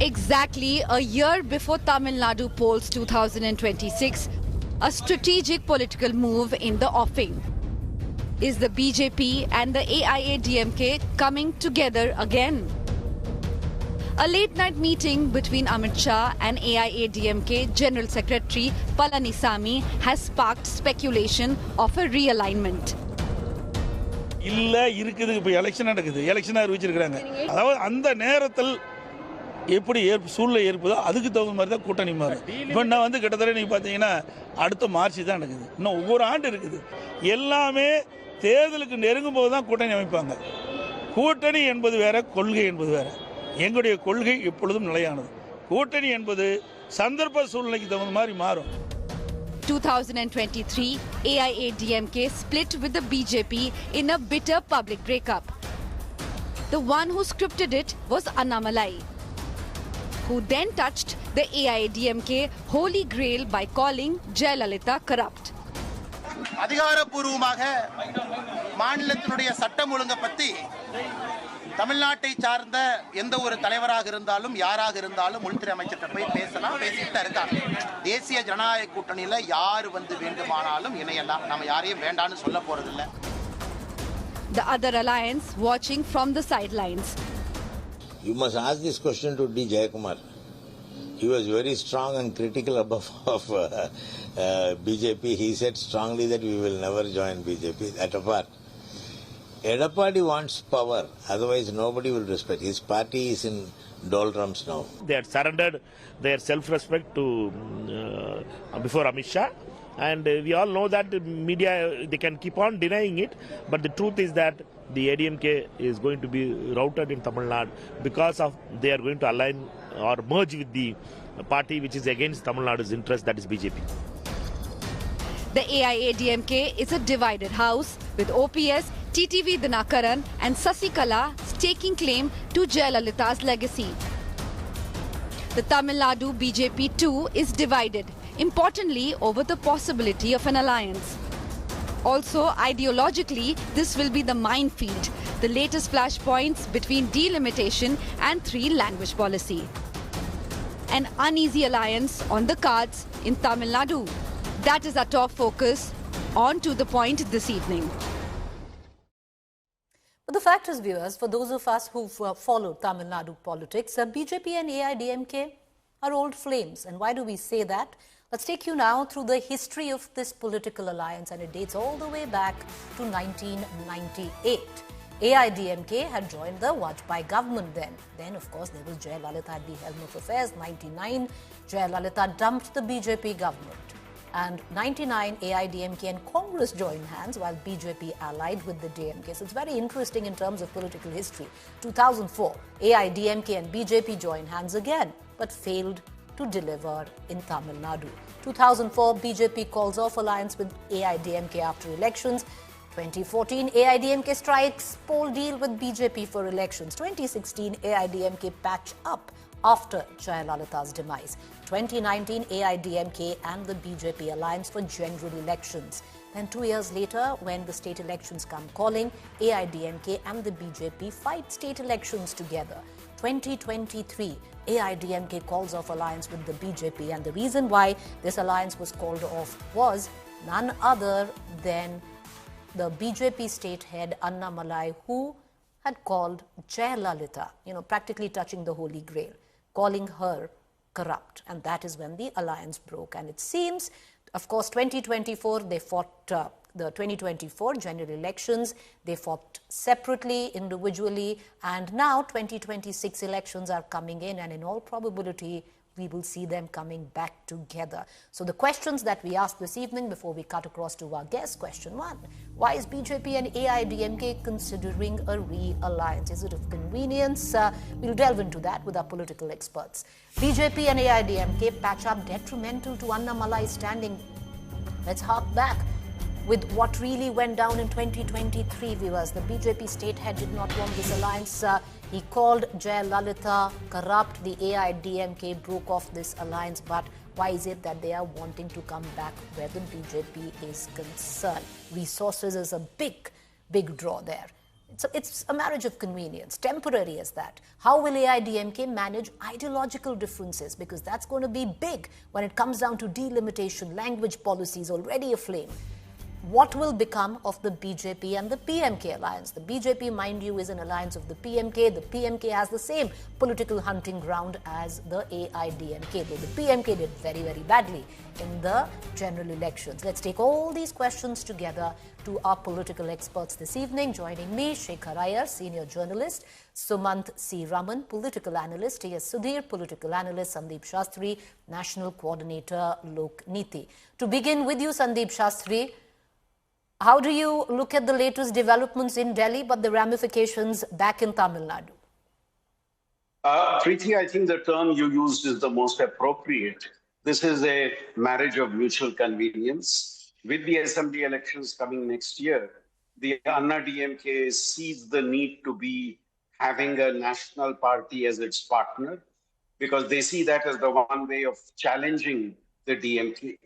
Exactly a year before Tamil Nadu polls 2026, a strategic political move in the offing. Is the BJP and the AIADMK coming together again? A late-night meeting between Amit Shah and AIADMK General Secretary Palanisamy has sparked speculation of a realignment. இல்ல இருக்குது இப்ப election நடக்குது election அறிவிச்சிருக்காங்க அதாவது அந்த நேரத்தில் எப்படி சூழ்நிலை ஏற்பதோ அதுக்கு தகுந்த மாதிரி தான் கூட்டணி மாறும் இப்போ நான் வந்து கிட்டத்தட்ட நீங்க பாத்தீங்கன்னா அடுத்த மார்ச் தான் நடக்குது இன்னும் ஒவ்வொரு ஆண்டு இருக்குது எல்லாமே தேர்தலுக்கு நெருங்கும் போது தான் கூட்டணி அமைப்பாங்க கூட்டணி என்பது வேற கொள்கை என்பது வேற எங்களுடைய கொள்கை எப்பொழுதும் நிலையானது கூட்டணி என்பது சந்தர்ப்ப சூழ்நிலைக்கு தகுந்த மாதிரி மாறும் 2023, AIADMK split with the BJP in a bitter public breakup. The one who scripted it was Annamalai, who then touched the AIADMK holy grail by calling Jayalalitha corrupt. அதிகாரப்பூர்வமாக மாநிலத்தினுடைய சட்டம் ஒழுங்கை பற்றி தமிழ்நாட்டை சார்ந்த எந்த ஒரு தலைவராக இருந்தாலும் யாராக இருந்தாலும் உள்துறை அமைச்சர்கிட்ட போய் பேசலாம் பேசிட்டு இருக்காங்க தேசிய ஜனநாயக கூட்டணியில யார் வந்து வேண்டுமானாலும் இணையலாம் நம்ம யாரையும் வேண்டாம்னு சொல்ல போறதில்லை The other alliance watching from the sidelines. You must ask this question to D. Jayakumar. He was very strong and critical of BJP. He said strongly that we will never join BJP. That apart. Edappadi wants power, otherwise nobody will respect. His party is in doldrums now. They had surrendered their self-respect to before Amit Shah, and we all know that the media, they can keep on denying it, but the truth is that the ADMK is going to be routed in Tamil Nadu because of they are going to align or merge with the party which is against Tamil Nadu's interest, that is BJP. The AIADMK is a divided house with OPS, TTV Dinakaran and Sasikala staking claim to Jayalalitha's legacy. The Tamil Nadu BJP too is divided, importantly over the possibility of an alliance. Also, ideologically, this will be the minefield, the latest flashpoints between delimitation and three-language policy. An uneasy alliance on the cards in Tamil Nadu. That is our top focus. On to the point this evening. But the fact is, viewers, for those of us who've followed Tamil Nadu politics, BJP and AIADMK are old flames. And why do we say that? Let's take you now through the history of this political alliance, and it dates all the way back to 1998. AIADMK had joined the Vajpayee government then. Then, of course, there was Jayalalitha at the helm of affairs. 99, Jayalalitha dumped the BJP government. And 99, AIADMK and Congress joined hands while BJP allied with the DMK. So it's very interesting in terms of political history. 2004, AIADMK and BJP joined hands again, but failed to deliver in Tamil Nadu. 2004, BJP calls off alliance with AIADMK after elections. 2014, AIADMK strikes poll deal with BJP for elections. 2016, AIADMK patch up after Jayalalitha's demise. 2019, AIADMK and the BJP alliance for general elections. Then 2 years later, when the state elections come calling, AIADMK and the BJP fight state elections together. 2023, AIADMK calls off alliance with the BJP, and the reason why this alliance was called off was none other than the BJP state head Annamalai, who had called Jayalalitha, practically touching the holy grail, calling her corrupt, and that is when the alliance broke. And it seems, of course, 2024 they fought the 2024 general elections, they fought separately, individually, and now 2026 elections are coming in, and in all probability we will see them coming back together. So the questions that we asked this evening before we cut across to our guest, question one, why is BJP and AIADMK considering a re-alliance? Is it of convenience? We'll delve into that with our political experts. BJP and AIADMK patch up detrimental to Annamalai's standing. Let's hark back with what really went down in 2023, viewers. The BJP state head did not want this alliance. He called Jayalalitha corrupt. The AIADMK broke off this alliance. But why is it that they are wanting to come back where the BJP is concerned? Resources is a big draw there. It's a marriage of convenience, temporary as that. How will AIADMK manage ideological differences? Because that's going to be big when it comes down to delimitation, language policies already aflame. What will become of the BJP and the PMK alliance? The BJP, mind you, is an alliance of the PMK. The PMK has the same political hunting ground as the AIADMK, though the PMK did very, very badly in the general elections. Let's take all these questions together to our political experts this evening. Joining me, Shekhar Iyer, senior journalist, Sumant C. Raman, political analyst, T.S. Sudhir, political analyst, Sandeep Shastri, national coordinator, Lok Niti. To begin with you, Sandeep Shastri, how do you look at the latest developments in Delhi, but the ramifications back in Tamil Nadu? Preeti, I think the term you used is the most appropriate. This is a marriage of mutual convenience. With the assembly elections coming next year, the ANNA-DMK sees the need to be having a national party as its partner because they see that as the one way of challenging the DMK.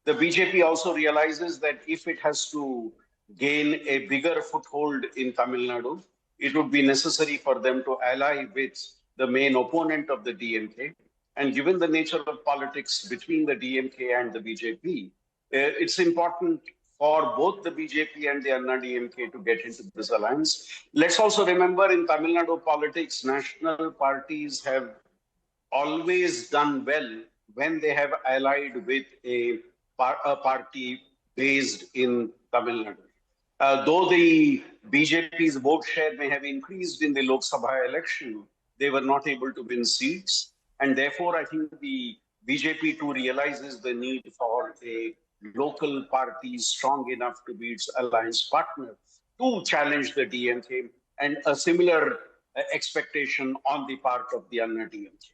The BJP also realizes that if it has to gain a bigger foothold in Tamil Nadu, it would be necessary for them to ally with the main opponent of the DMK. And given the nature of politics between the DMK and the BJP, it's important for both the BJP and the ANNA-DMK to get into this alliance. Let's also remember in Tamil Nadu politics, national parties have always done well when they have allied with a party based in Tamil Nadu. Though the BJP's vote share may have increased in the Lok Sabha election, they were not able to win seats. And therefore, I think the BJP too realizes the need for a local party strong enough to be its alliance partner to challenge the DMK, and a similar expectation on the part of the ANNA-DMK.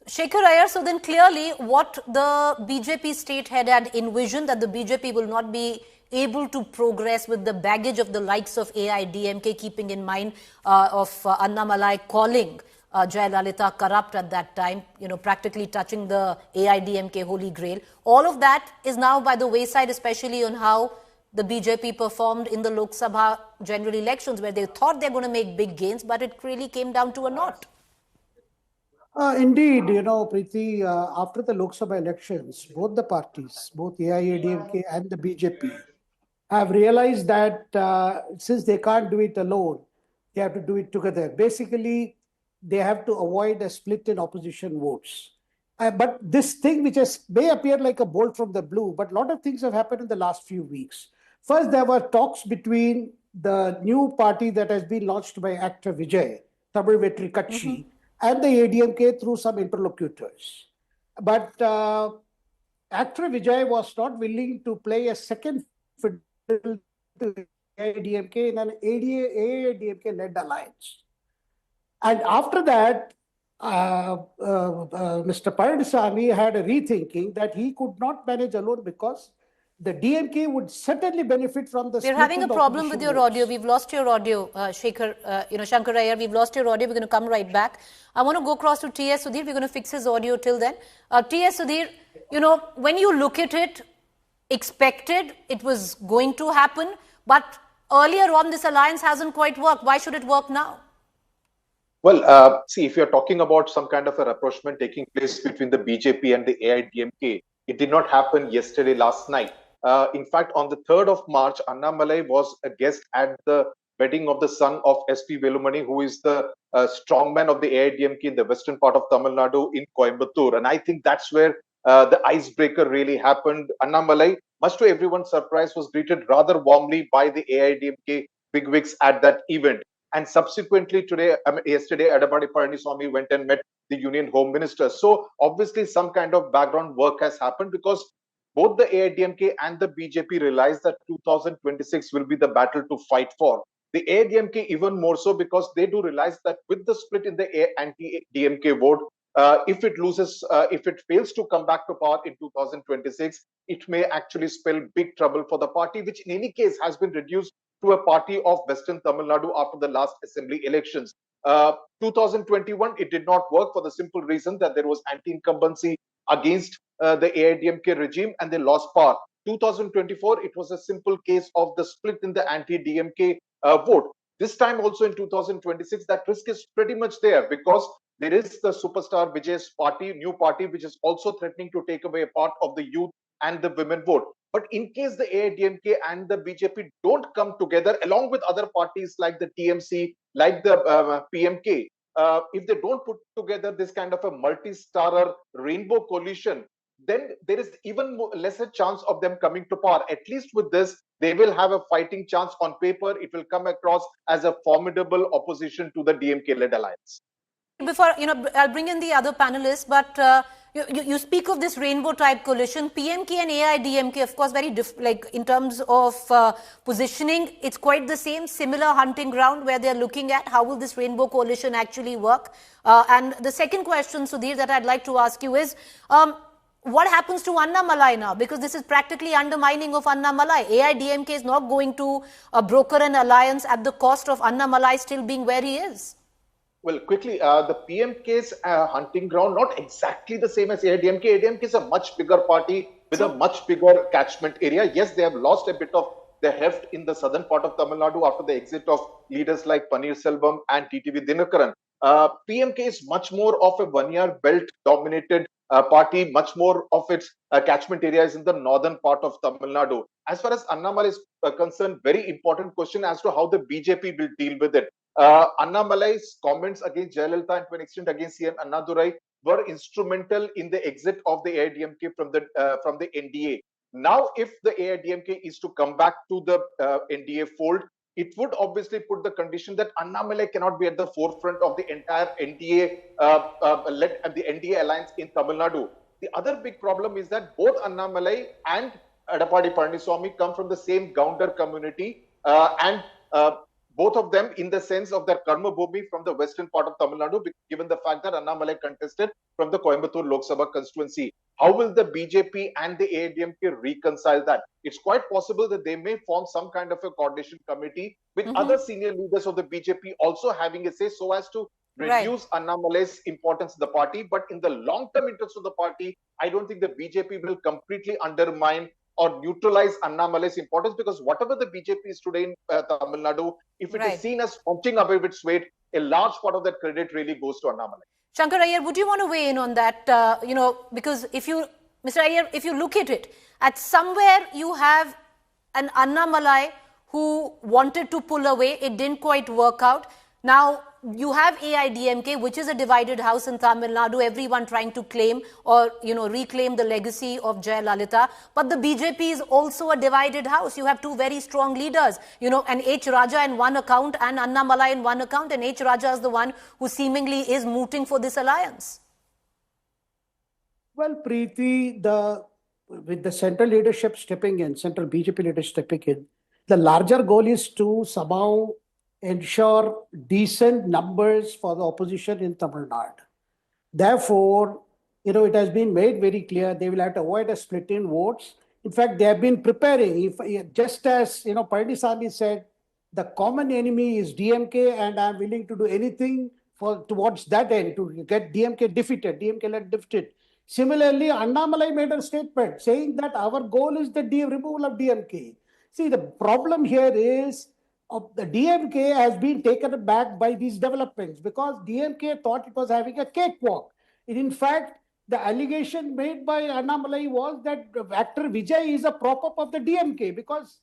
Shekhar Iyer, so then clearly what the BJP state head had envisioned, that the BJP will not be able to progress with the baggage of the likes of AIADMK, keeping in mind of Annamalai calling Jayalalitha corrupt at that time, practically touching the AIADMK holy grail. All of that is now by the wayside, especially on how the BJP performed in the Lok Sabha general elections, where they thought they're going to make big gains, but it really came down to a naught. Indeed, Preeti, after the Lok Sabha elections, both the parties, both AIADMK and the BJP, have realized that since they can't do it alone, they have to do it together. Basically, they have to avoid a split in opposition votes. But this thing, which may appear like a bolt from the blue, but a lot of things have happened in the last few weeks. First, there were talks between the new party that has been launched by actor Vijay, Tamil Vetri Katchi, and the ADMK through some interlocutors. But actor Vijay was not willing to play a second fiddle to ADMK in an AIADMK-led alliance. And after that, Mr. Palanisamy had a rethinking that he could not manage alone because the DMK would certainly benefit from the... We're having a problem with your audio. We've lost your audio, Shekhar, Shankar Iyer. We've lost your audio. We're going to come right back. I want to go across to T.S. Sudhir. We're going to fix his audio till then. T.S. Sudhir, when you look at it, expected it was going to happen, but earlier on this alliance hasn't quite worked. Why should it work now? Well, see, if you're talking about some kind of a rapprochement taking place between the BJP and the AIADMK, it did not happen yesterday, last night. In fact, on the 3rd of March, Annamalai was a guest at the wedding of the son of SP Velumani, who is the strongman of the AIADMK in the western part of Tamil Nadu in Coimbatore. And I think that's where the icebreaker really happened. Annamalai, much to everyone's surprise, was greeted rather warmly by the AIADMK bigwigs at that event. And subsequently yesterday, Edappadi Palanisamy went and met the Union Home Minister. So obviously some kind of background work has happened because both the AIADMK and the BJP realize that 2026 will be the battle to fight for. The AIADMK even more so because they do realize that with the split in the anti-DMK vote, if it fails to come back to power in 2026, it may actually spell big trouble for the party, which in any case has been reduced to a party of Western Tamil Nadu after the last assembly elections. 2021, it did not work for the simple reason that there was anti-incumbency against the AIADMK regime and they lost power. 2024, it was a simple case of the split in the anti-DMK vote. This time also in 2026, that risk is pretty much there because there is the superstar Vijay's party, new party, which is also threatening to take away a part of the youth and the women vote. But in case the AIADMK and the BJP don't come together, along with other parties like the TMC, like the PMK, if they don't put together this kind of a multi-starer rainbow coalition, then there is even lesser chance of them coming to power. At least with this, they will have a fighting chance on paper. It will come across as a formidable opposition to the DMK-led alliance. Before, I'll bring in the other panelists, but you speak of this rainbow type coalition. PMK and AIADMK, of course, very like in terms of positioning, it's quite the same, similar hunting ground where they're looking at how will this rainbow coalition actually work. And the second question, Sudhir, that I'd like to ask you is, what happens to Annamalai now? Because this is practically undermining of Annamalai. AIADMK is not going to broker an alliance at the cost of Annamalai still being where he is. Well, quickly, the PMK's hunting ground, not exactly the same as AIADMK. AIADMK is a much bigger party with a much bigger catchment area. Yes, they have lost a bit of the heft in the southern part of Tamil Nadu after the exit of leaders like Paneerselvam and TTV Dinakaran. PMK is much more of a one-year belt-dominated party. Much more of its catchment area is in the northern part of Tamil Nadu. As far as Annamalai is concerned, very important question as to how the BJP will deal with it. Annamalai's comments against Jayalalitha and to an extent against CM Annadurai were instrumental in the exit of the AIADMK from the NDA. Now, if the AIADMK is to come back to the NDA fold, it would obviously put the condition that Annamalai cannot be at the forefront of the entire NDA the NDA alliance in Tamil Nadu. The other big problem is that both Annamalai and Edappadi Palanisamy come from the same Gounder community and both of them in the sense of their Karma Bhumi from the western part of Tamil Nadu, given the fact that Annamalai contested from the Coimbatore Lok Sabha constituency. How will the BJP and the AIADMK reconcile that? It's quite possible that they may form some kind of a coordination committee with other senior leaders of the BJP also having a say so as to reduce Annamalai's importance in the party. But in the long-term interest of the party, I don't think the BJP will completely undermine or neutralize Annamalai's importance, because whatever the BJP is today in Tamil Nadu, if it is seen as punching above its weight, a large part of that credit really goes to Annamalai. Shankar Iyer, would you want to weigh in on that? Because if you, Mr. Iyer, if you look at it, at somewhere you have an Annamalai who wanted to pull away, it didn't quite work out. Now, you have AIADMK, which is a divided house in Tamil Nadu, everyone trying to claim or, reclaim the legacy of Jayalalitha. But the BJP is also a divided house. You have two very strong leaders, and H. Raja in one account and Annamalai in one account. And H. Raja is the one who seemingly is mooting for this alliance. Well, Preeti, with the central leadership stepping in, central BJP leadership stepping in, the larger goal is to somehow ensure decent numbers for the opposition in Tamil Nadu. Therefore, it has been made very clear they will have to avoid a split in votes. In fact, they have been preparing, just as, Palanisamy said, the common enemy is DMK and I'm willing to do anything towards that end to get DMK defeated, DMK-led defeated. Similarly, Annamalai made a statement saying that our goal is the removal of DMK. See, the problem here is the DMK has been taken aback by these developments because DMK thought it was having a cakewalk. In fact, the allegation made by Annamalai was that actor Vijay is a prop-up of the DMK because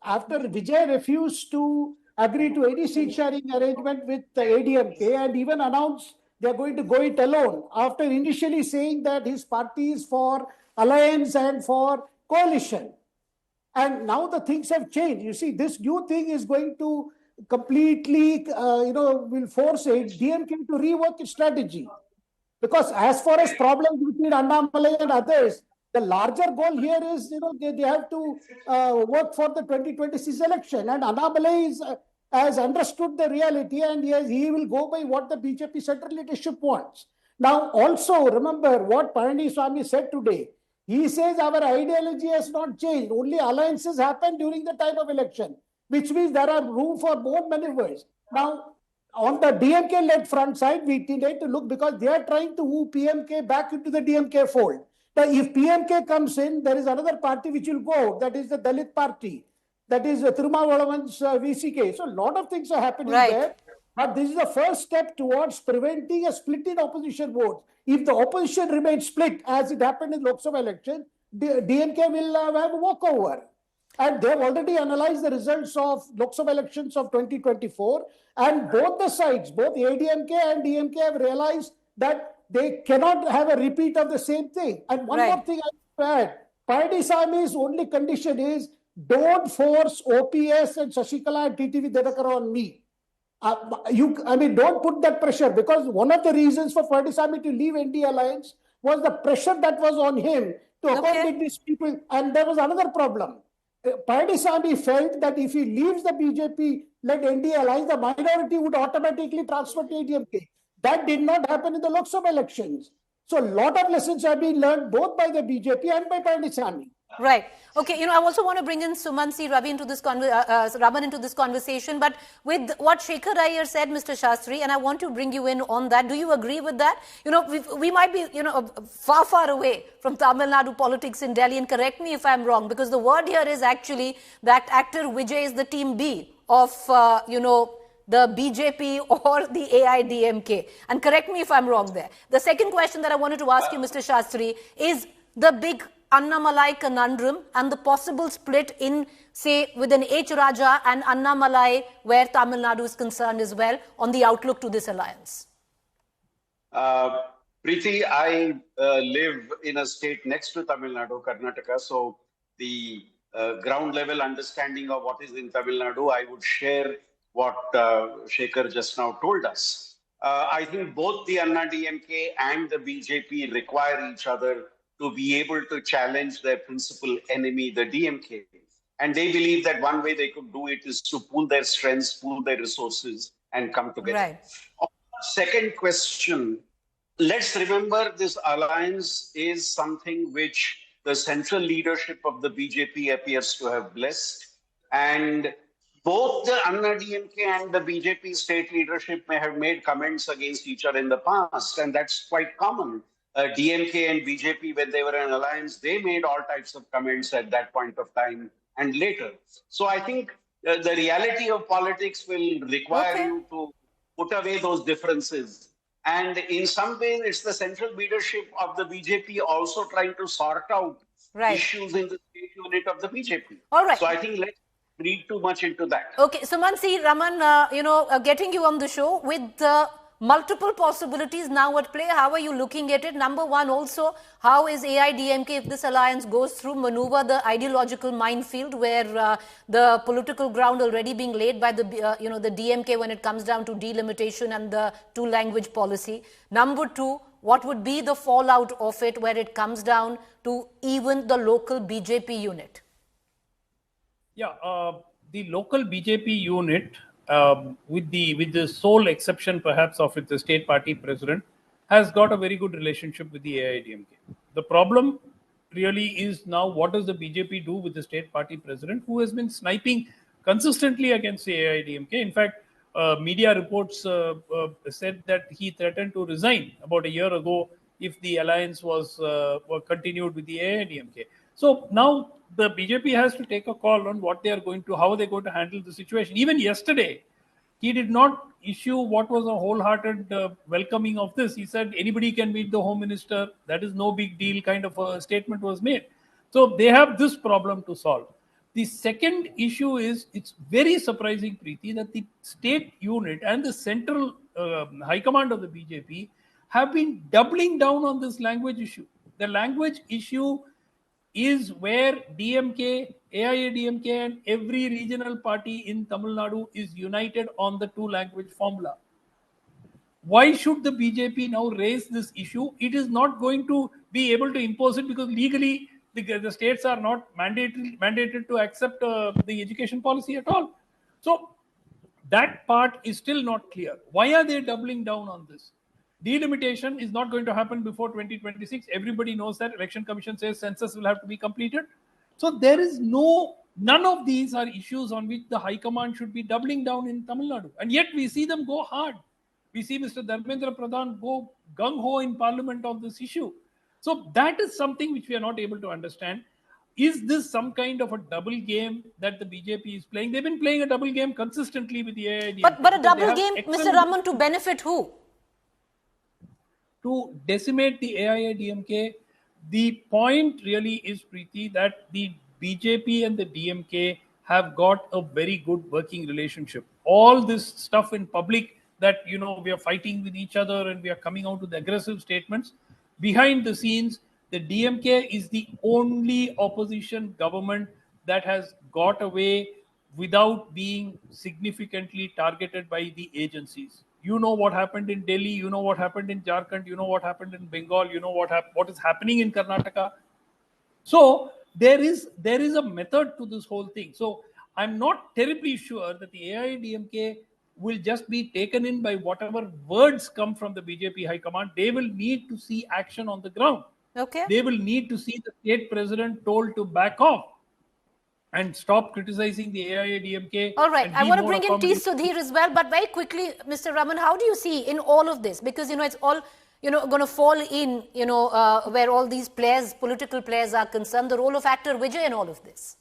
after Vijay refused to agree to any seat sharing arrangement with the ADMK and even announced they are going to go it alone after initially saying that his party is for alliance and for coalition. And now the things have changed. You see, this new thing is going to completely, will force DMK to rework its strategy. Because as far as problems between Annamalai and others, the larger goal here is, they have to work for the 2026 election. And Annamalai has understood the reality and he will go by what the BJP central leadership wants. Now, also remember what Palanisamy said today. He says our ideology has not changed. Only alliances happen during the time of election, which means there are room for more maneuvers. Now, on the DMK-led front side, we need to look because they are trying to woo PMK back into the DMK fold. Now, if PMK comes in, there is another party which will go out. That is the Dalit party. that is Thirumavalavan's VCK. So a lot of things are happening there. But this is the first step towards preventing a split in opposition votes. If the opposition remains split, as it happened in Lok Sabha election, DMK will have a walkover. And they have already analyzed the results of Lok Sabha elections of 2024. And both the sides, both AIADMK and DMK, have realized that they cannot have a repeat of the same thing. And one more thing I want to add. Palanisami's only condition is don't force OPS and Shashikala and TTV Dinakara on me. Don't put that pressure, because one of the reasons for Palanisamy to leave NDA alliance was the pressure that was on him to accommodate these people. And there was another problem. Palanisamy felt that if he leaves the BJP-led NDA alliance, the minority would automatically transfer to AIADMK. That did not happen in the Lok Sabha elections. So a lot of lessons have been learned both by the BJP and by Palanisamy. Right. Okay. I also want to bring in Sumansi Ravi into this Raman into this conversation. But with what Shekhar Iyer said, Mr. Shastri, and I want to bring you in on that. Do you agree with that? We might be, far away from Tamil Nadu politics in Delhi. And correct me if I'm wrong, because the word here is actually that actor Vijay is the team B of, the BJP or the AIADMK. And correct me if I'm wrong there. The second question that I wanted to ask you, Mr. Shastri, is the big Annamalai conundrum and the possible split in, say, within H. Raja and Annamalai, where Tamil Nadu is concerned as well, on the outlook to this alliance. Preeti, I live in a state next to Tamil Nadu, Karnataka, so the ground level understanding of what is in Tamil Nadu, I would share what Shekhar just now told us. I think both the Anna DMK and the BJP require each other to be able to challenge their principal enemy, the DMK. And they believe that one way they could do it is to pool their strengths, pool their resources, and come together. Right. Second question, let's remember this alliance is something which the central leadership of the BJP appears to have blessed. And both the Anna DMK and the BJP state leadership may have made comments against each other in the past, and that's quite common. DMK and BJP, when they were in alliance, they made all types of comments at that point of time and later. So I think the reality of politics will require you to put away those differences. And in some ways, it's the central leadership of the BJP also trying to sort out issues in the state unit of the BJP. All right. So I think let's read too much into that. Okay, Sumansi, Raman, getting you on the show with multiple possibilities now at play. How are you looking at it? Number one, also, how is AIADMK, if this alliance goes through, maneuver the ideological minefield where the political ground already being laid by the the DMK when it comes down to delimitation and the two-language policy? Number two, what would be the fallout of it where it comes down to even the local BJP unit? Yeah, the local BJP unit, with the sole exception perhaps of the state party president, has got a very good relationship with the AIADMK. The problem really is now, what does the BJP do with the state party president, who has been sniping consistently against the AIADMK? In fact, media reports said that he threatened to resign about a year ago if the alliance was continued with the AIADMK. So now the BJP has to take a call on what they are going to, how they are going to handle the situation. Even yesterday, he did not issue what was a wholehearted welcoming of this. He said anybody can meet the home minister. That is no big deal, kind of a statement was made. So they have this problem to solve. The second issue is, it's very surprising, Preeti, that the state unit and the central high command of the BJP have been doubling down on this language issue. The language issue is where DMK, AIADMK and every regional party in Tamil Nadu is united on the two-language formula. Why should the BJP now raise this issue? It is not going to be able to impose it because legally the states are not mandated to accept the education policy at all. So that part is still not clear. Why are they doubling down on this? Delimitation is not going to happen before 2026. Everybody knows that. Election Commission says census will have to be completed. So there is none of these are issues on which the High Command should be doubling down in Tamil Nadu. And yet we see them go hard. We see Mr. Dharmendra Pradhan go gung-ho in Parliament on this issue. So that is something which we are not able to understand. is this some kind of a double game that the BJP is playing? They've been playing a double game consistently with the AIADMK. But a double game, Mr. Raman, to benefit who? To decimate the AIADMK. The point really is, Preeti, that the BJP and the DMK have got a very good working relationship. All this stuff in public that, we are fighting with each other and we are coming out with aggressive statements. Behind the scenes, the DMK is the only opposition government that has got away without being significantly targeted by the agencies. You know what happened in Delhi, you know what happened in Jharkhand, you know what happened in Bengal, you know what is happening in Karnataka. So there is a method to this whole thing. So I'm not terribly sure that the AIADMK will just be taken in by whatever words come from the BJP High Command. They will need to see action on the ground. Okay. They will need to see the state president told to back off and stop criticizing the AIADMK. All right. I want to bring in T. Sudhir as well. But very quickly, Mr. Raman, how do you see in all of this? Because, it's all, going to fall in, where all these players, political players are concerned, the role of actor Vijay in all of this.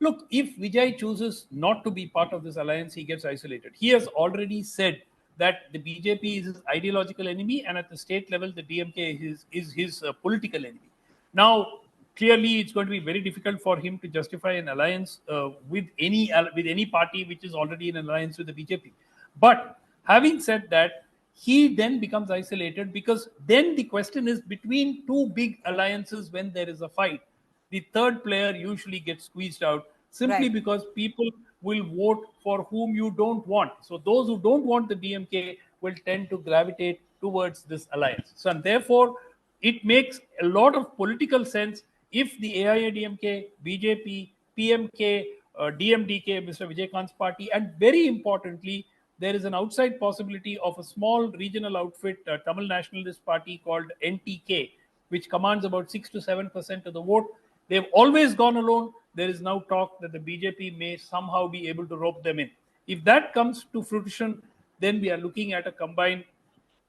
Look, if Vijay chooses not to be part of this alliance, he gets isolated. He has already said that the BJP is his ideological enemy, and at the state level, the DMK is his political enemy. Now, clearly, it's going to be very difficult for him to justify an alliance with any party which is already in an alliance with the BJP. But having said that, he then becomes isolated, because then the question is, between two big alliances, when there is a fight, the third player usually gets squeezed out simply because people will vote for whom you don't want. So those who don't want the DMK will tend to gravitate towards this alliance. So, and therefore, it makes a lot of political sense if the AIADMK, BJP, PMK, DMDK, Mr. Vijayakant's party, and very importantly, there is an outside possibility of a small regional outfit, Tamil Nationalist Party called NTK, which commands about 6 to 7% of the vote. They've always gone alone. There is now talk that the BJP may somehow be able to rope them in. If that comes to fruition, then we are looking at a combine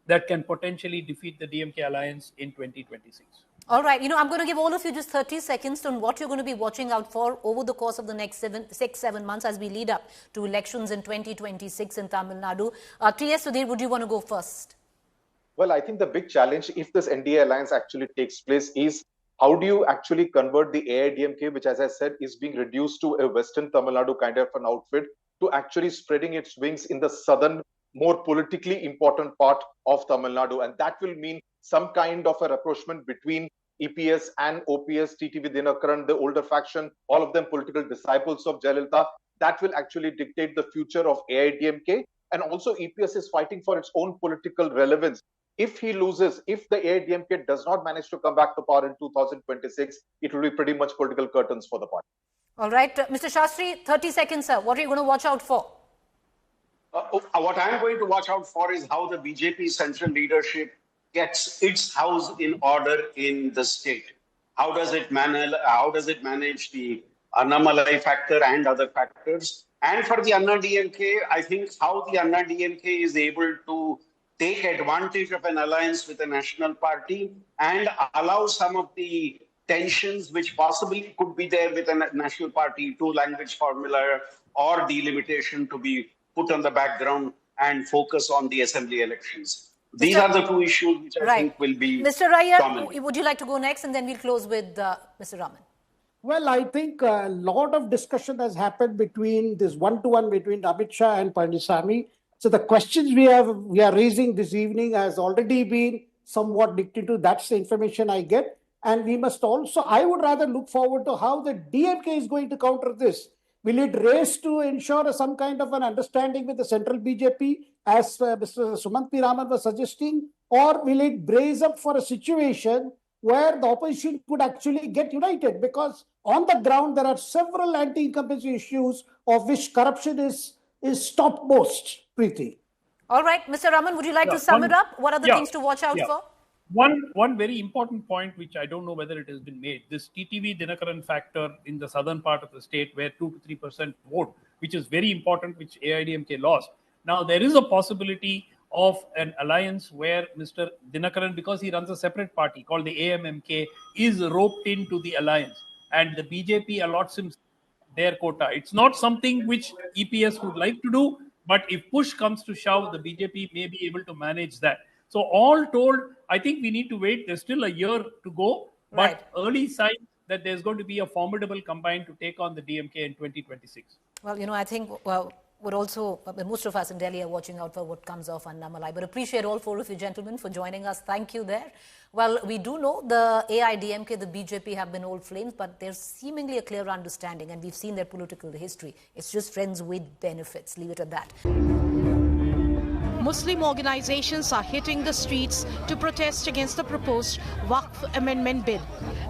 that can potentially defeat the DMK alliance in 2026. All right. I'm going to give all of you just 30 seconds on what you're going to be watching out for over the course of the next 7 months as we lead up to elections in 2026 in Tamil Nadu. T.S. Sudhir, would you want to go first? Well, I think the big challenge, if this NDA alliance actually takes place, is how do you actually convert the AIADMK, which, as I said, is being reduced to a Western Tamil Nadu kind of an outfit, to actually spreading its wings in the southern, more politically important part of Tamil Nadu. And that will mean some kind of a rapprochement between EPS and OPS, TTV Dinakaran, the older faction, all of them political disciples of Jayalalitha. That will actually dictate the future of AIADMK. And also EPS is fighting for its own political relevance. If he loses, if the AIADMK does not manage to come back to power in 2026, it will be pretty much political curtains for the party. All right. Mr. Shastri, 30 seconds, sir. What are you going to watch out for? What I'm going to watch out for is how the BJP central leadership gets its house in order in the state. How does it manage the Annamalai factor and other factors? And for the Anna DMK, I think how the Anna DMK is able to take advantage of an alliance with a national party and allow some of the tensions which possibly could be there with a national party, two-language formula or delimitation, to be put on the background and focus on the assembly elections. These are the two issues which I think will be Mr. Raya, dominant. would you like to go next, and then we'll close with Mr. Raman? Well, I think a lot of discussion has happened between this one-to-one between Amit Shah and Palanisamy. So the questions we are raising this evening has already been somewhat dictated to. That's the information I get. And we must also, I would rather look forward to how the DMK is going to counter this. Will it race to ensure some kind of an understanding with the central BJP, as Mr. Sumant P. Raman was suggesting, or will it brace up for a situation where the opposition could actually get united? Because on the ground, there are several anti-incumbency issues of which corruption is topmost, Preeti. All right. Mr. Raman, would you like to sum it up? What are the things to watch out for? One very important point, which I don't know whether it has been made, this TTV Dinakaran factor in the southern part of the state where 2 to 3% vote, which is very important, which AIADMK lost. Now, there is a possibility of an alliance where Mr. Dinakaran, because he runs a separate party called the AMMK, is roped into the alliance. and the BJP allots him their quota. It's not something which EPS would like to do, but if push comes to shove, the BJP may be able to manage that. So all told, I think we need to wait. There's still a year to go, but early signs that there's going to be a formidable combine to take on the DMK in 2026. Well, I think, we're also, most of us in Delhi are watching out for what comes off Annamalai. But appreciate all four of you gentlemen for joining us. Thank you there. Well, we do know the AIADMK, the BJP have been old flames, but there's seemingly a clear understanding, and we've seen their political history. It's just friends with benefits. Leave it at that. Muslim organizations are hitting the streets to protest against the proposed Waqf Amendment Bill.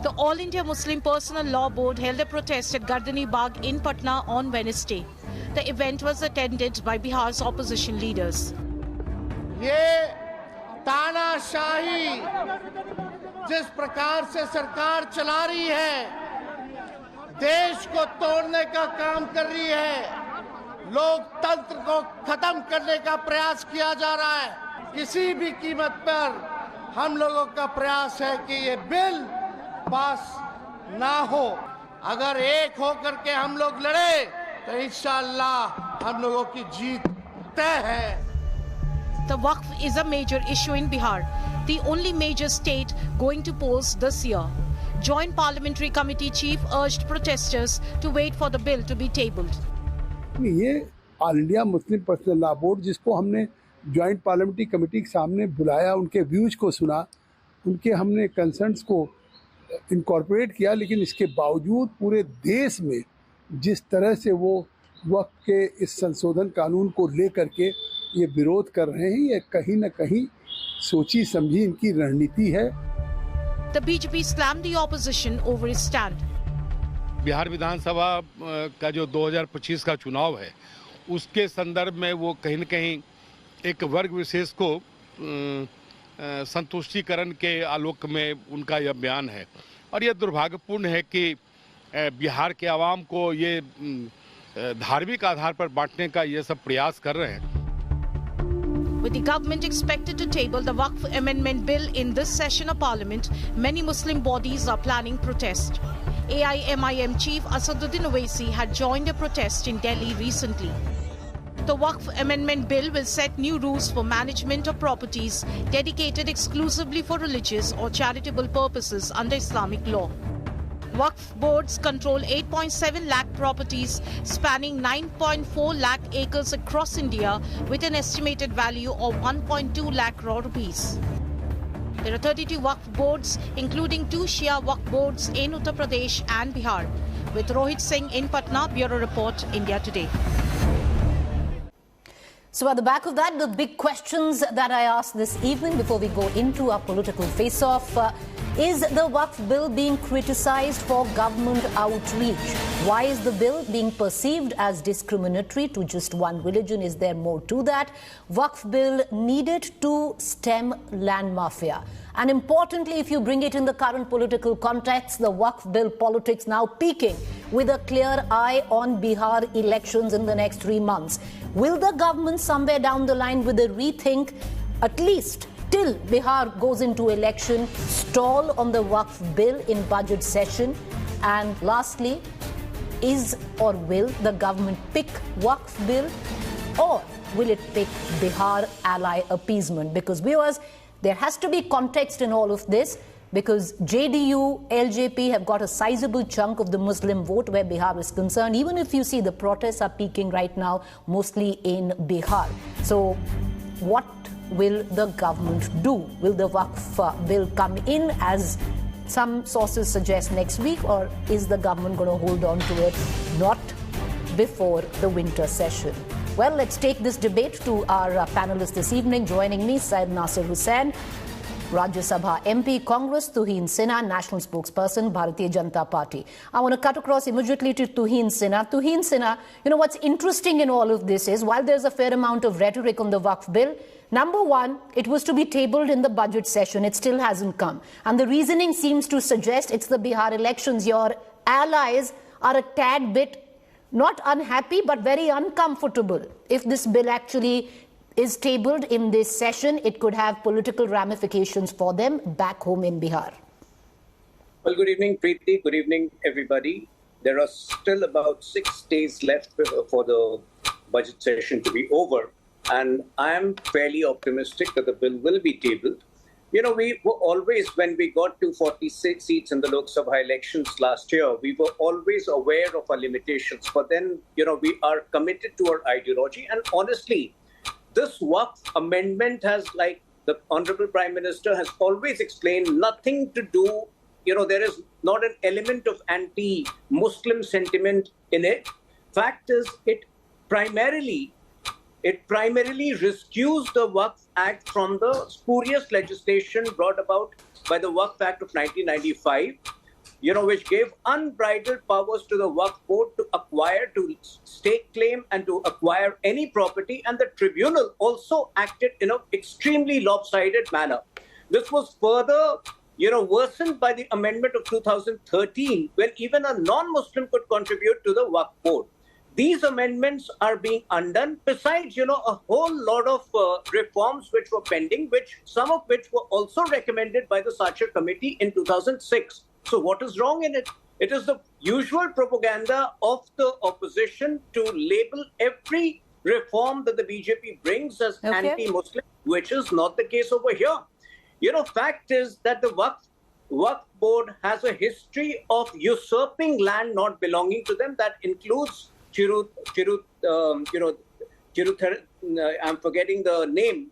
The All India Muslim Personal Law Board held a protest at Gardani Bagh in Patna on Wednesday. The event was attended by Bihar's opposition leaders. ये तानाशाही जिस प्रकार से सरकार चला रही है, देश को तोड़ने का काम कर रही है, लोकतंत्र को खत्म करने का प्रयास किया जा रहा है। किसी भी कीमत पर हम लोगों का प्रयास है कि ये बिल पास ना हो। अगर एक होकर के हम लोग लड़े तो इंशाअल्लाह हम लोगों की जीत तय है। The Waqf is a major issue in Bihar, the only major state going to polls this year. Joint Parliamentary Committee Chief urged protesters to wait for the bill to be tabled. ये all India Muslim personal law board, जिसको हमने joint parliamentary committee के सामने बुलाया, उनके views को सुना, उनके हमने कंसर्न्स को इनकॉर्पोरेट किया, लेकिन इसके बावजूद पूरे देश में जिस तरह से वो वक्फ के इस संशोधन कानून को लेकर के ये विरोध कर रहे हैं, ये कहीं न कहीं सोची समझी इनकी रणनीति है। The BJP slammed the opposition over its stand. Bihar विधानसभा का जो 2025 का चुनाव है, उसके संदर्भ में वो कहीं न कहीं एक वर्ग विशेष को संतुष्टिकरण के आलोक में उनका यह बयान है, और यह दुर्भाग्यपूर्ण है कि बिहार के आवाम को ये धार्मिक आधार पर बांटने का ये सब प्रयास कर रहे हैं। With the government expected to table the Waqf Amendment Bill in this session of Parliament, many Muslim bodies are planning protest. AIMIM Chief Asaduddin Owaisi had joined a protest in Delhi recently. The Waqf Amendment Bill will set new rules for management of properties dedicated exclusively for religious or charitable purposes under Islamic law. Waqf boards control 8.7 lakh properties spanning 9.4 lakh acres across India with an estimated value of 1.2 lakh crore rupees. There are 32 Waqf boards, including 2 Shia Waqf boards in Uttar Pradesh and Bihar. With Rohit Singh in Patna, Bureau Report, India Today. So at the back of that, the big questions that I asked this evening before we go into our political face-off, is the Waqf bill being criticized for government outreach? Why is the bill being perceived as discriminatory to just one religion? Is there more to that? Waqf bill needed to stem land mafia. And importantly, if you bring it in the current political context, the Waqf bill politics now peaking with a clear eye on Bihar elections in the next 3 months. Will the government somewhere down the line with a rethink, at least till Bihar goes into election, stall on the Waqf bill in budget session? And lastly, is or will the government pick Waqf bill, or will it pick Bihar ally appeasement? Because viewers, there has to be context in all of this, because JDU, LJP have got a sizable chunk of the Muslim vote where Bihar is concerned. Even if you see the protests are peaking right now, mostly in Bihar. So what will the government do? Will the Waqf bill come in, as some sources suggest, next week, or is the government going to hold on to it not before the winter session? Well, let's take this debate to our panelists this evening. Joining me, Syed Nasir Hussain, Rajya Sabha MP, Congress, Tuhin Sinha, National Spokesperson, Bharatiya Janata Party. I want to cut across immediately to Tuhin Sinha. Tuhin Sinha, what's interesting in all of this is, while there's a fair amount of rhetoric on the Waqf bill, number one, it was to be tabled in the budget session. It still hasn't come. And the reasoning seems to suggest it's the Bihar elections. Your allies are a tad bit not unhappy, but very uncomfortable. If this bill actually is tabled in this session, it could have political ramifications for them back home in Bihar. Well, good evening, Preeti. Good evening, everybody. There are still about 6 days left for the budget session to be over. And I am fairly optimistic that the bill will be tabled. You know, we were always, when we got to 46 seats in the Lok Sabha elections last year, we were always aware of our limitations. But then, you know, we are committed to our ideology. And honestly, this Waqf amendment has, like the Honorable Prime Minister has always explained, nothing to do, you know, there is not an element of anti-Muslim sentiment in it. Fact is, it primarily rescues the Waqf Act from the spurious legislation brought about by the Waqf Act of 1995, you know, which gave unbridled powers to the Waqf Board to acquire, to stake claim and to acquire any property. And the tribunal also acted in an extremely lopsided manner. This was further, you know, worsened by the amendment of 2013, when even a non-Muslim could contribute to the Waqf Board. These amendments are being undone, besides, you know, a whole lot of reforms which were pending, some of which were also recommended by the Sachar Committee in 2006. So what is wrong in it? It is the usual propaganda of the opposition to label every reform that the BJP brings as anti-Muslim, which is not the case over here. You know, fact is that the Waqf Board has a history of usurping land not belonging to them. That includes I'm forgetting the name,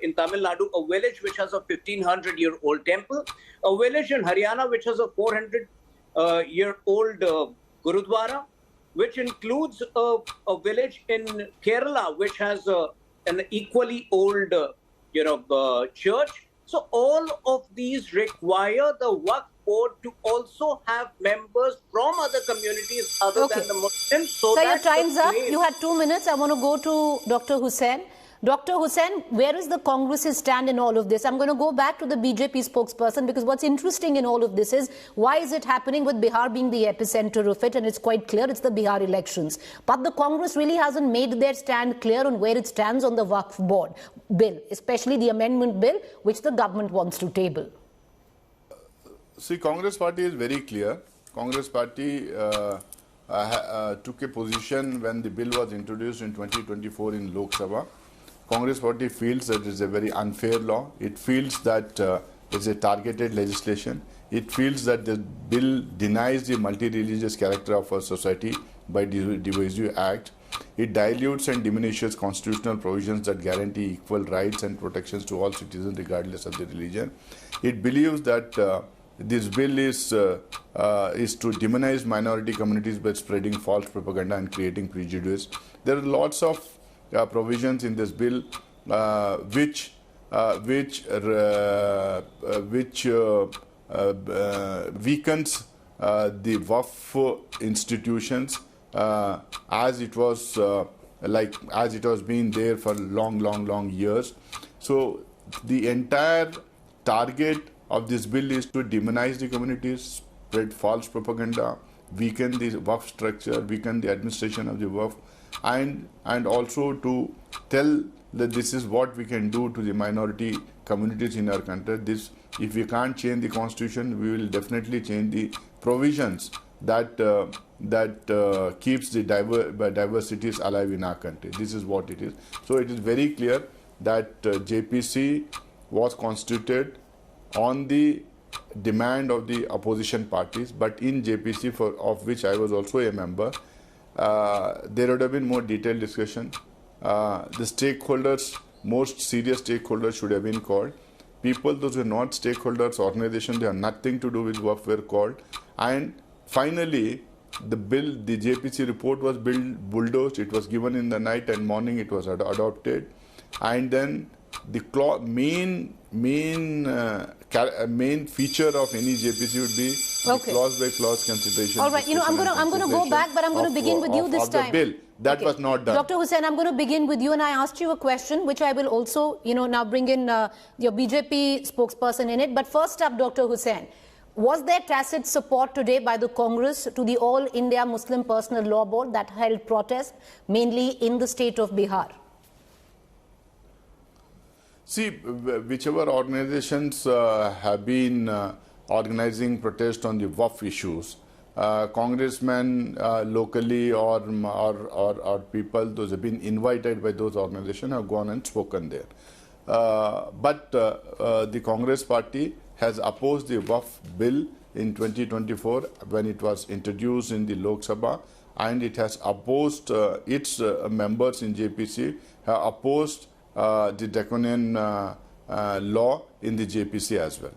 in Tamil Nadu, a village which has a 1500-year-old temple, a village in Haryana which has a 400-year-old Gurudwara, which includes a village in Kerala which has an equally old, church. So all of these require the Waqf Board to also have members from other communities other than the Muslims. So your time's up. You had 2 minutes. I want to go to Dr. Hussain. Dr. Hussain, where is the Congress's stand in all of this? I'm going to go back to the BJP spokesperson, because what's interesting in all of this is, why is it happening with Bihar being the epicenter of it? And it's quite clear it's the Bihar elections. But the Congress really hasn't made their stand clear on where it stands on the Waqf Board bill, especially the amendment bill, which the government wants to table. See, Congress party is very clear. Congress party took a position when the bill was introduced in 2024 in Lok Sabha. Congress party feels that it is a very unfair law. It feels that it's a targeted legislation. It feels that the bill denies the multi-religious character of our society by divisive act. It dilutes and diminishes constitutional provisions that guarantee equal rights and protections to all citizens regardless of their religion. It believes that this bill is to demonize minority communities by spreading false propaganda and creating prejudice. There are lots of provisions in this bill which weakens the Waqf institutions as it was been there for long years. So the entire target of this bill is to demonize the communities, spread false propaganda, weaken the Waqf structure, weaken the administration of the Waqf, and also to tell that this is what we can do to the minority communities in our country. This, if we can't change the constitution, we will definitely change the provisions that keeps the diversities alive in our country. This is what it is. So it is very clear that JPC was constituted on the demand of the opposition parties, but in JPC, of which I was also a member, there would have been more detailed discussion. The stakeholders, most serious stakeholders should have been called. People, those who are not stakeholders, organizations, they have nothing to do with what were called. And finally, the bill, the JPC report was bulldozed. It was given in the night and morning. It was adopted, and then the main feature of any JPC would be the clause by clause consideration. All right, I'm going to go back, but I'm going to begin with you this time. The bill that was not done. Dr. Hussain, I'm going to begin with you, and I asked you a question, which I will also, now bring in your BJP spokesperson in it. But first up, Dr. Hussain, was there tacit support today by the Congress to the All India Muslim Personal Law Board that held protest, mainly in the state of Bihar? See, whichever organizations have been organizing protest on the Waqf issues. Congressmen locally or people, those have been invited by those organizations, have gone and spoken there. But the Congress party has opposed the Waqf bill in 2024 when it was introduced in the Lok Sabha, and it has opposed its members in JPC have opposed the draconian law in the JPC as well.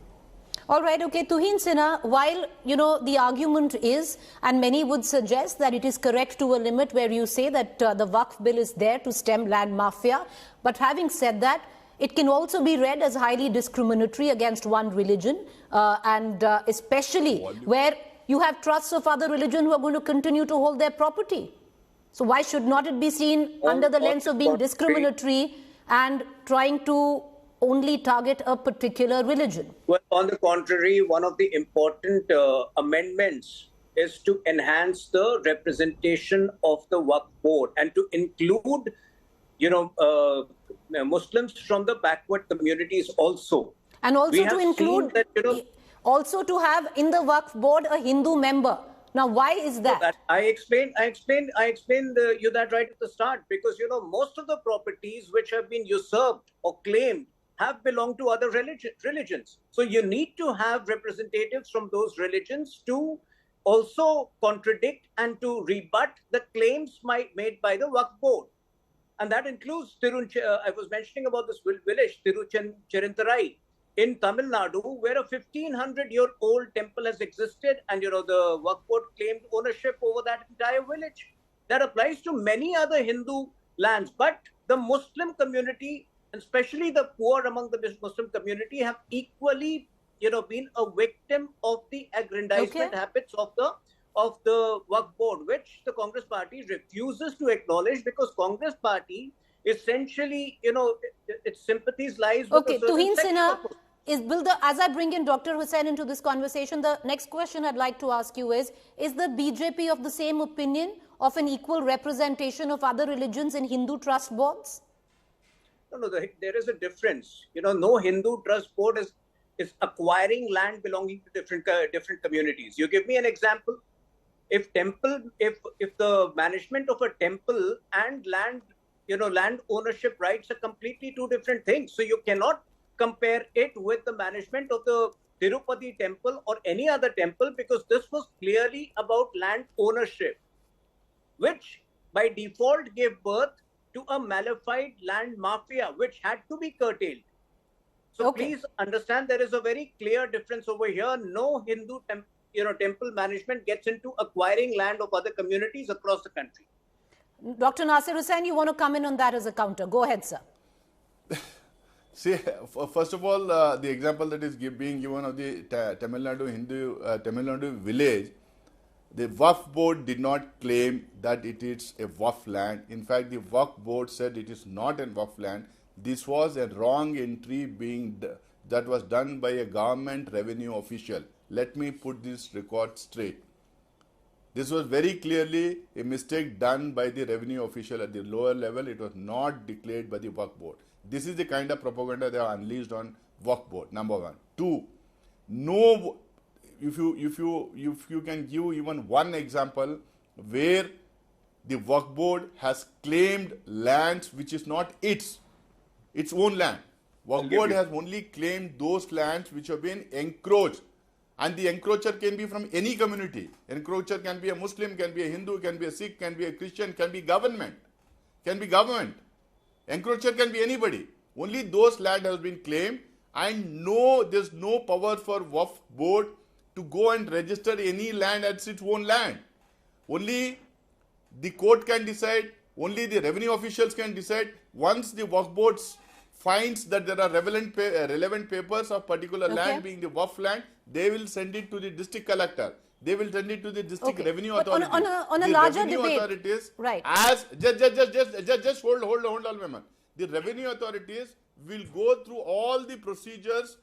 All right, okay, Tuhin Sinha, while, the argument is, and many would suggest that it is correct to a limit where you say that the Waqf bill is there to stem land mafia, but having said that, it can also be read as highly discriminatory against one religion, and especially where you have trusts of other religion who are going to continue to hold their property. So why should not it be seen under the lens of being discriminatory and trying to only target a particular religion? Well, on the contrary, one of the important amendments is to enhance the representation of the Waqf board and to include, Muslims from the backward communities also. And also to include, also to have in the Waqf board a Hindu member. Now, why is that? So I explained you that right at the start, because, most of the properties which have been usurped or claimed have belonged to other religions. So you need to have representatives from those religions to also contradict and to rebut the claims made by the Waqf board. And that includes, I was mentioning about this village, Tiruchentarai, in Tamil Nadu, where a 1500-year-old temple has existed, and the Waqf board claimed ownership over that entire village. That applies to many other Hindu lands, but the Muslim community, and especially the poor among the Muslim community, have equally, been a victim of the aggrandizement habits of the Waqf board, which the Congress party refuses to acknowledge, because Congress party essentially, its sympathies lies with a certain Tuhin section Sinha, of as I bring in Dr. Hussain into this conversation, the next question I'd like to ask you is the BJP of the same opinion of an equal representation of other religions in Hindu trust boards? No, there is a difference. No Hindu trust board is acquiring land belonging to different communities. You give me an example. If the management of a temple and land ownership rights are completely two different things. So you cannot compare it with the management of the Tirupati temple or any other temple, because this was clearly about land ownership, which by default gave birth to a malified land mafia, which had to be curtailed. So please understand, there is a very clear difference over here. No Hindu temple management gets into acquiring land of other communities across the country. Dr. Nasir Hussain, you want to come in on that as a counter? Go ahead, sir. See, first of all, the example that is being given of the Tamil Nadu village, the Waqf board did not claim that it is a Waqf land. In fact, the Waqf board said it is not a Waqf land. This was a wrong entry that was done by a government revenue official. Let me put this record straight. This was very clearly a mistake done by the revenue official at the lower level. It was not declared by the Waqf board. This is the kind of propaganda they have unleashed on Waqf board, number one. Two, no, if you can give even one example where the Waqf board has claimed lands which is not its own land. Waqf board has only claimed those lands which have been encroached. And the encroacher can be from any community. Encroacher can be a Muslim, can be a Hindu, can be a Sikh, can be a Christian, can be government. Encroacher can be anybody. Only those land has been claimed, and there's no power for Waqf board to go and register any land as its own land. Only the court can decide, only the revenue officials can decide. Once the Waqf board finds that there are relevant papers of particular land being the Waqf land, they will send it to the district collector. They will send it to the district revenue authority. On a larger debate, authorities, right? Just hold on, ma'am. The revenue authorities will go through all the procedures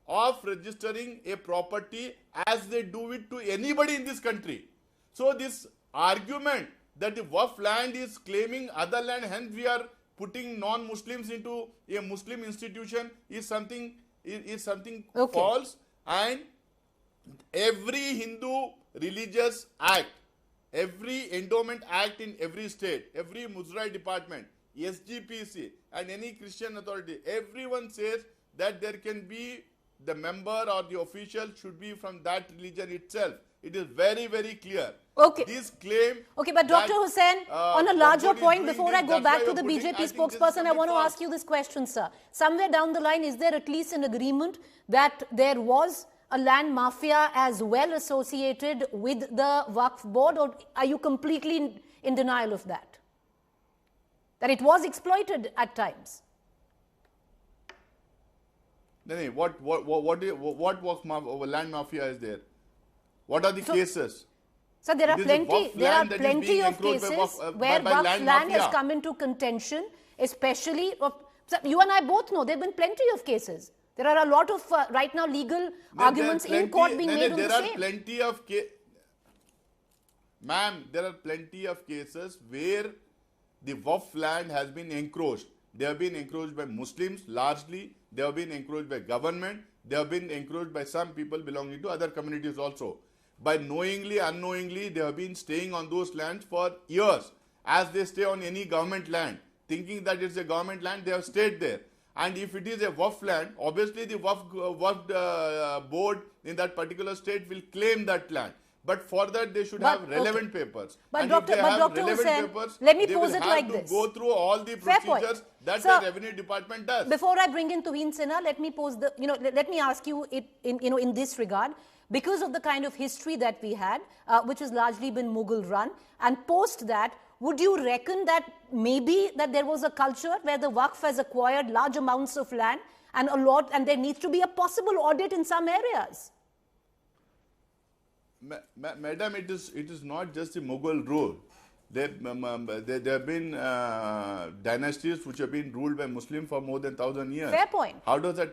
of registering a property as they do it to anybody in this country. So this argument that the Waqf land is claiming other land, hence we are putting non-Muslims into a Muslim institution, is something false, and Every Hindu religious act, every endowment act in every state, every Muzrai department, SGPC and any Christian authority, everyone says that there can be the member or the official should be from that religion itself. It is very, very clear. Okay. This claim. Okay, but Dr. Hussain, on a larger point, before I go back to the BJP spokesperson, I want to ask you this question, sir. Somewhere down the line, is there at least an agreement that there was a land mafia as well associated with the Waqf board, or are you completely in denial of that? That it was exploited at times? What land mafia is there? What are the cases? So there are plenty of cases where Waqf land has come into contention, especially so you and I both know there have been plenty of cases. There are a lot of right now legal arguments in court being made on the same. There are plenty of ma'am, there are plenty of cases where the Waqf land has been encroached. They have been encroached by Muslims largely. They have been encroached by government. They have been encroached by some people belonging to other communities also. By knowingly, unknowingly, they have been staying on those lands for years. As they stay on any government land, thinking that it's a government land, they have stayed there. And if it is a Waqf land, obviously the Waqf board in that particular state will claim that land. But for that, they should have relevant papers. But Dr. Hussain, let me pose it like this. Go through all the procedures that the Revenue Department does. Before I bring in Tuhin Sinha, let me pose the, let me ask you in this regard. Because of the kind of history that we had, which has largely been Mughal run, and post that, would you reckon that maybe that there was a culture where the Waqf has acquired large amounts of land and there needs to be a possible audit in some areas? Madam, it is not just the Mughal rule. There have been dynasties which have been ruled by Muslims for more than 1,000 years. Fair point. How does that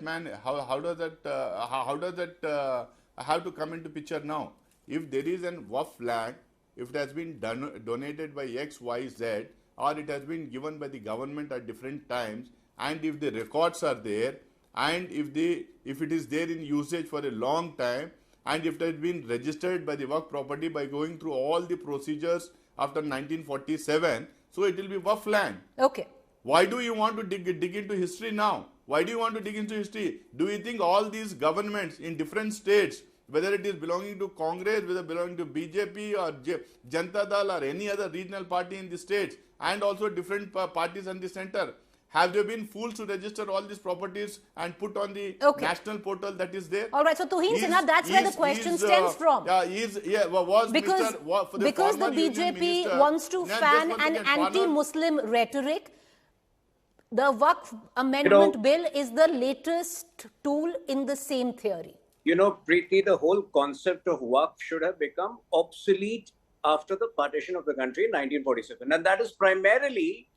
have to come into picture now? If there is an Waqf land, if it has been donated by X, Y, Z, or it has been given by the government at different times, and if the records are there, and if it is there in usage for a long time, and if it has been registered by the Waqf property by going through all the procedures after 1947, so it will be Waqf land. Okay. Why do you want to dig into history now? Why do you want to dig into history? Do you think all these governments in different states, whether it is belonging to Congress, whether belonging to BJP or Janata Dal or any other regional party in the states, and also different parties in the center, have they been fools to register all these properties and put on the national portal that is there? All right, so Tuhin Sinha, that's where the question stems from. Because the BJP wants to fan an anti-Muslim rhetoric. The Waqf Amendment Bill is the latest tool in the same theory. Preeti, the whole concept of Waqf should have become obsolete after the partition of the country in 1947. And that is primarily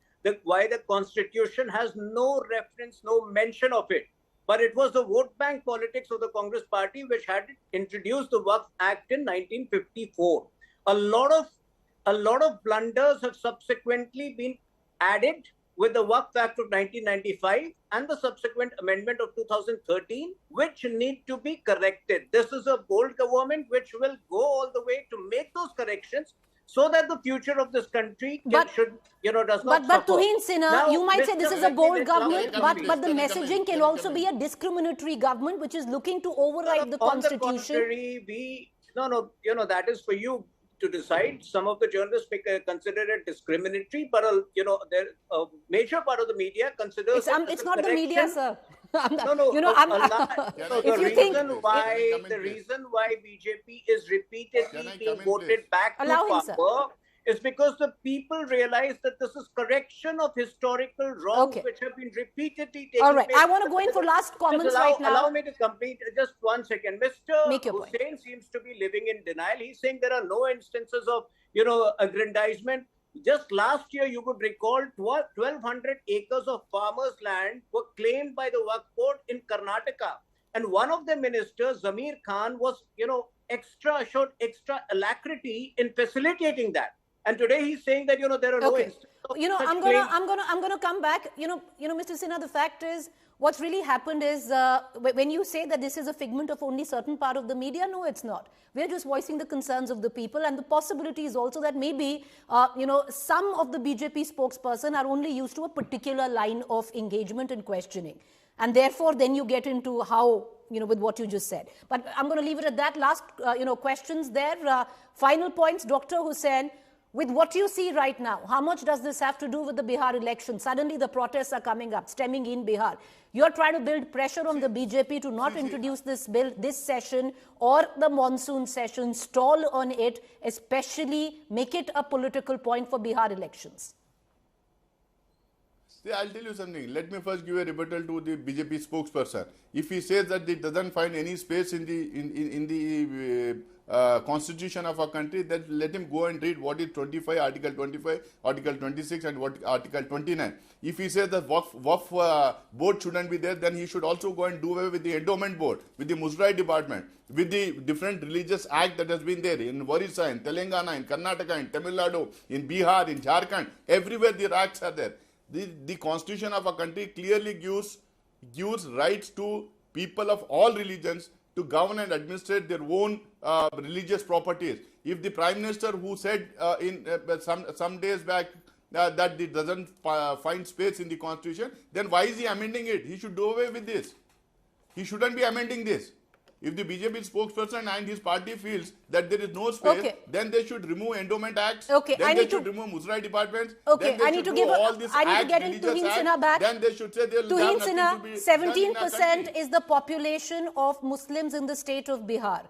why the constitution has no reference, no mention of it. But it was the vote bank politics of the Congress party which had introduced the Waqf Act in 1954. A lot of blunders have subsequently been added with the Waqf Act of 1995 and the subsequent amendment of 2013, which need to be corrected. This is a bold government which will go all the way to make those corrections so that the future of this country does not suffer. But Tuhin Sinha, you might say this is a bold government, but the messaging can also be a discriminatory government which is looking to override the constitution. On the contrary, that is for you to decide. Some of the journalists may consider it discriminatory, but a major part of the media considers it's not the media, sir. The reason why BJP is repeatedly being voted back to power is because the people realize that this is correction of historical wrongs which have been repeatedly taken. All right, I want to go in for last comments right now. Allow me to complete just 1 second. Mr. Hussain seems to be living in denial. He's saying there are no instances of, aggrandizement. Just last year, you could recall 1,200 acres of farmers' land were claimed by the Waqf board in Karnataka. And one of the ministers, Zamir Khan, was, showed extra alacrity in facilitating that. And today he's saying that, there are no instances of such I'm gonna come back. Mr. Sinha, the fact is, what's really happened is, when you say that this is a figment of only certain part of the media, no, it's not. We're just voicing the concerns of the people, and the possibility is also that maybe, some of the BJP spokesperson are only used to a particular line of engagement and questioning. And therefore, then you get into how, with what you just said. But I'm going to leave it at that. Last, questions there. Final points, Dr. Hussain. With what you see right now, how much does this have to do with the Bihar election? Suddenly the protests are coming up, stemming in Bihar. You're trying to build pressure on the BJP to not introduce this bill this session or the monsoon session, stall on it, especially make it a political point for Bihar elections. See, I'll tell you something. Let me first give a rebuttal to the BJP spokesperson. If he says that it doesn't find any space in the constitution of our country, then let him go and read what is Article 25, Article 26 and what Article 29. If he says that Waqf board shouldn't be there, then he should also go and do away with the endowment board, with the Musrai department, with the different religious act that has been there in Orissa, in Telangana, in Karnataka, in Tamil Nadu, in Bihar, in Jharkhand. Everywhere the acts are there. The constitution of our country clearly gives rights to people of all religions to govern and administrate their own religious properties. If the Prime Minister, who said some days back that it doesn't find space in the Constitution, then why is he amending it? He should do away with this. He shouldn't be amending this. If the BJP spokesperson and his party feels that there is no space, then they should remove endowment acts. Then they should remove Musrai departments. Then they should do all these acts, religious acts. Then they should say they'll have nothing to be 17% is the population of Muslims in the state of Bihar.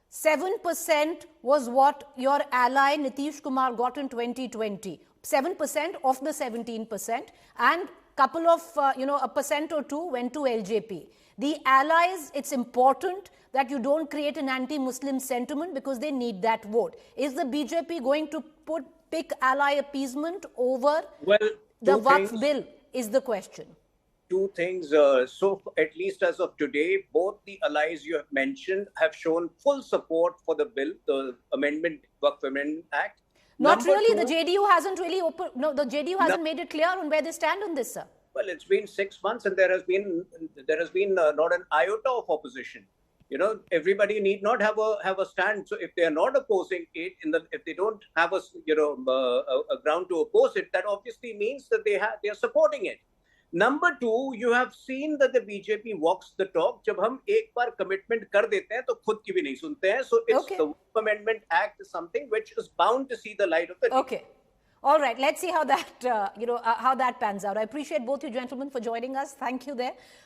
7% was what your ally Nitish Kumar got in 2020. 7% of the 17%, and couple of, a percent or two went to LJP. The allies, it's important that you don't create an anti-Muslim sentiment because they need that vote. Is the BJP going to pick ally appeasement over the Waqf bill is the question. Two things. So at least as of today, both the allies you have mentioned have shown full support for the bill, the Waqf Amendment Act. Not really. The JDU hasn't really the JDU hasn't made it clear on where they stand on this, sir. Well, it's been 6 months and there has been not an iota of opposition. Everybody need not have a stand. So if they are not opposing it, if they don't have a ground to oppose it, that obviously means that they are supporting it. Number two, you have seen that the BJP walks the talk. जब हम एक बार commitment कर देते हैं तो खुद की भी नहीं सुनते हैं. So it's the Amendment Act is something which is bound to see the light of the day. Okay. All right, let's see how that how that pans out. I appreciate both you gentlemen for joining us. Thank you there.